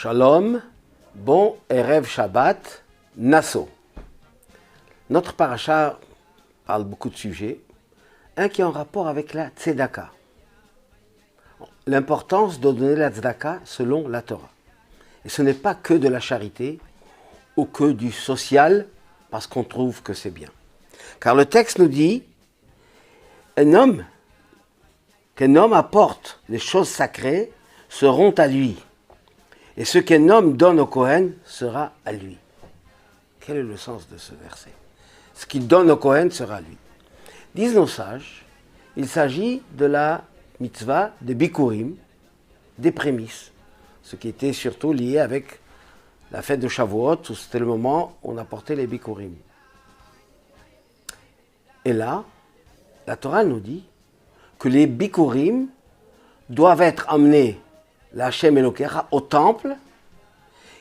Shalom, bon Erev Shabbat, Nassau. Notre paracha parle beaucoup de sujets, un qui est en rapport avec la tzedaka. L'importance de donner la tzedaka selon la Torah. Et ce n'est pas que de la charité ou que du social, parce qu'on trouve que c'est bien. Car le texte nous dit, qu'un homme apporte les choses sacrées seront à lui. Et ce qu'un homme donne au Kohen sera à lui. Quel est le sens de ce verset? Ce qu'il donne au Kohen sera à lui. Disent nos sages, il s'agit de la mitzvah de Bikurim, des prémices, ce qui était surtout lié avec la fête de Shavuot, où c'était le moment où on apportait les Bikurim. Et là, la Torah nous dit que les Bikurim doivent être amenés la Hashem Elokecha au temple,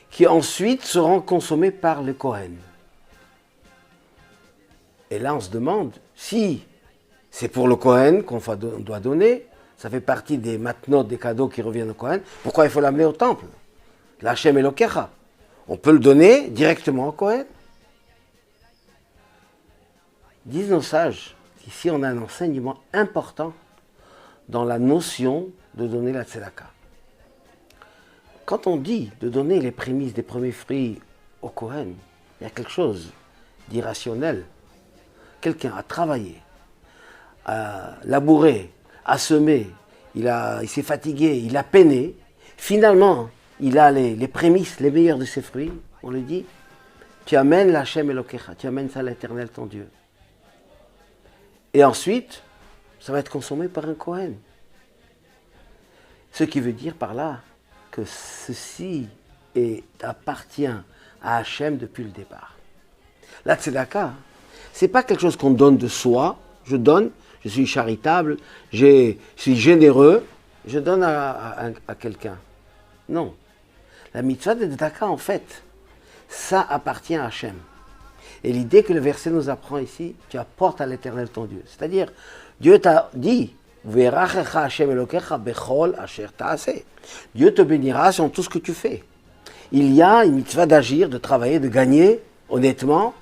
qui ensuite seront consommés par le Kohen. Et là, on se demande, si c'est pour le Kohen qu'on doit donner, ça fait partie des matnot, des cadeaux qui reviennent au Kohen, pourquoi il faut l'amener au temple? La Hashem Elokecha. On peut le donner directement au Kohen. Disent nos sages qu'ici on a un enseignement important dans la notion de donner la tzedaka. Quand on dit de donner les prémices des premiers fruits au Kohen, il y a quelque chose d'irrationnel. Quelqu'un a travaillé, a labouré, a semé, il s'est fatigué, il a peiné. Finalement, il a les prémices, les meilleurs de ses fruits. On lui dit, tu amènes la Hashem Elokecha, tu amènes ça à l'Éternel ton Dieu. Et ensuite, ça va être consommé par un Kohen. Ce qui veut dire par là que ceci appartient à Hachem depuis le départ. La tzedaka, ce n'est pas quelque chose qu'on donne de soi. Je donne, je suis charitable, je suis généreux, je donne à quelqu'un. Non. La mitzvah de tzedaka, en fait, ça appartient à Hachem. Et l'idée que le verset nous apprend ici, tu apportes à l'Éternel ton Dieu. C'est-à-dire, Dieu t'a dit, Dieu te bénira sur tout ce que tu fais. Il y a une mitzvah d'agir, de travailler, de gagner honnêtement,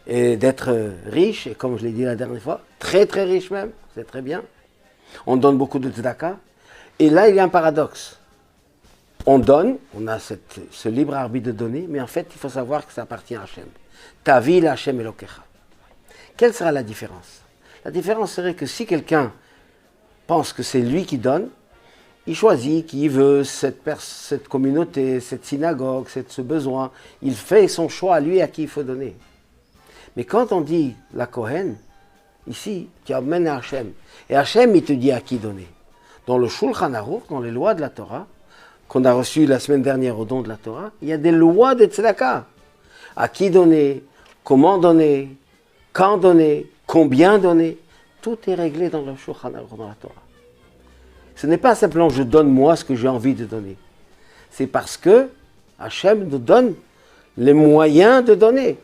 et d'être riche, et comme je l'ai dit la dernière fois, très très riche même, c'est très bien. On donne beaucoup de tzedaka. Et là, il y a un paradoxe. On donne, on a ce libre arbitre de donner, mais en fait, il faut savoir que ça appartient à Hachem. Ta vie, la Hachem Elokecha. Quelle sera la différence? La différence serait que si quelqu'un pense que c'est lui qui donne, il choisit qui veut cette communauté, cette synagogue, ce besoin. Il fait son choix à lui à qui il faut donner. Mais quand on dit la Kohen, ici, tu amènes à Hachem. Et Hachem, il te dit à qui donner. Dans le Shulchan Aruch, dans les lois de la Torah, qu'on a reçues la semaine dernière au don de la Torah, il y a des lois de tzedaka. À qui donner, comment donner, quand donner, combien donner. Tout est réglé dans le Shulchan Aruch, dans la Torah. Ce n'est pas simplement je donne moi ce que j'ai envie de donner. C'est parce que Hachem nous donne les moyens de donner.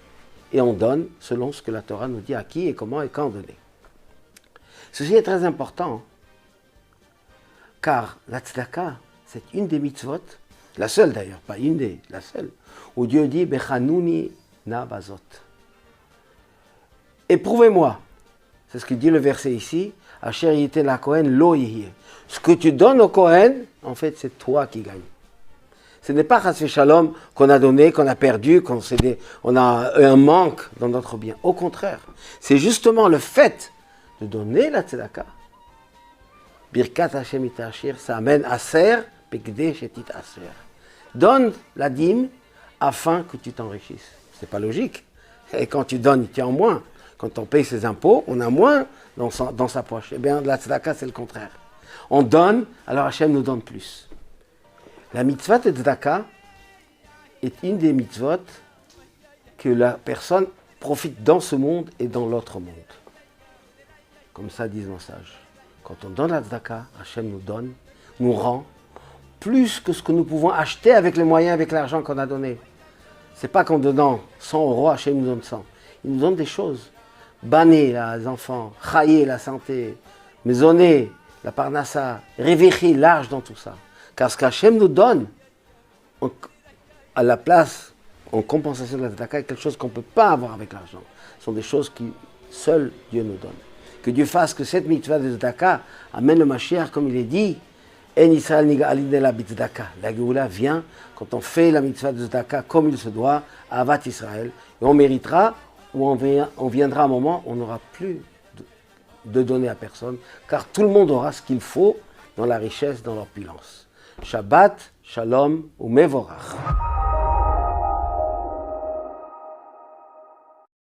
Et on donne selon ce que la Torah nous dit à qui et comment et quand donner. Ceci est très important, car la tzedaka, c'est une des mitzvot, la seule d'ailleurs, pas une des, la seule, où Dieu dit Bechanuni na bazot. Éprouvez-moi. C'est ce que dit le verset ici. Asher yite la Kohen lo yihye. Ce que tu donnes au Kohen, en fait, c'est toi qui gagnes. Ce n'est pas chas v'shalom qu'on a donné, qu'on a perdu, on a un manque dans notre bien. Au contraire, c'est justement le fait de donner la tzedaka. Birkat Hashem itashir, ça amène aser, pekdesh et aser. Donne la dîme afin que tu t'enrichisses. C'est pas logique. Et quand tu donnes, tu as en moins. Quand on paye ses impôts, on a moins dans sa poche. Eh bien, la tzedaka, c'est le contraire. On donne, alors Hachem nous donne plus. La mitzvah de tzedaka est une des mitzvot que la personne profite dans ce monde et dans l'autre monde. Comme ça disent nos sages. Quand on donne la tzedaka, Hachem nous donne, nous rend plus que ce que nous pouvons acheter avec les moyens, avec l'argent qu'on a donné. C'est pas qu'en donnant 100 euros, Hachem nous donne 100. Il nous donne des choses. Bané, les enfants, Chaye, la santé, Maisonné, la parnassa, Révéchi, large dans tout ça. Car ce qu'Hachem nous donne, à la place, en compensation de la tzedaka, quelque chose qu'on ne peut pas avoir avec l'argent. Ce sont des choses qui seul Dieu nous donne. Que Dieu fasse que cette mitzvah de tzedaka amène le Mashiach, comme il est dit, En Israël niga'alin ela bitzedaka. La Géoula vient quand on fait la mitzvah de tzedaka comme il se doit, à Avat Israël, et on méritera, ou on viendra un moment où on n'aura plus de donner à personne, car tout le monde aura ce qu'il faut dans la richesse, dans l'opulence. Shabbat, Shalom ou Mevorach.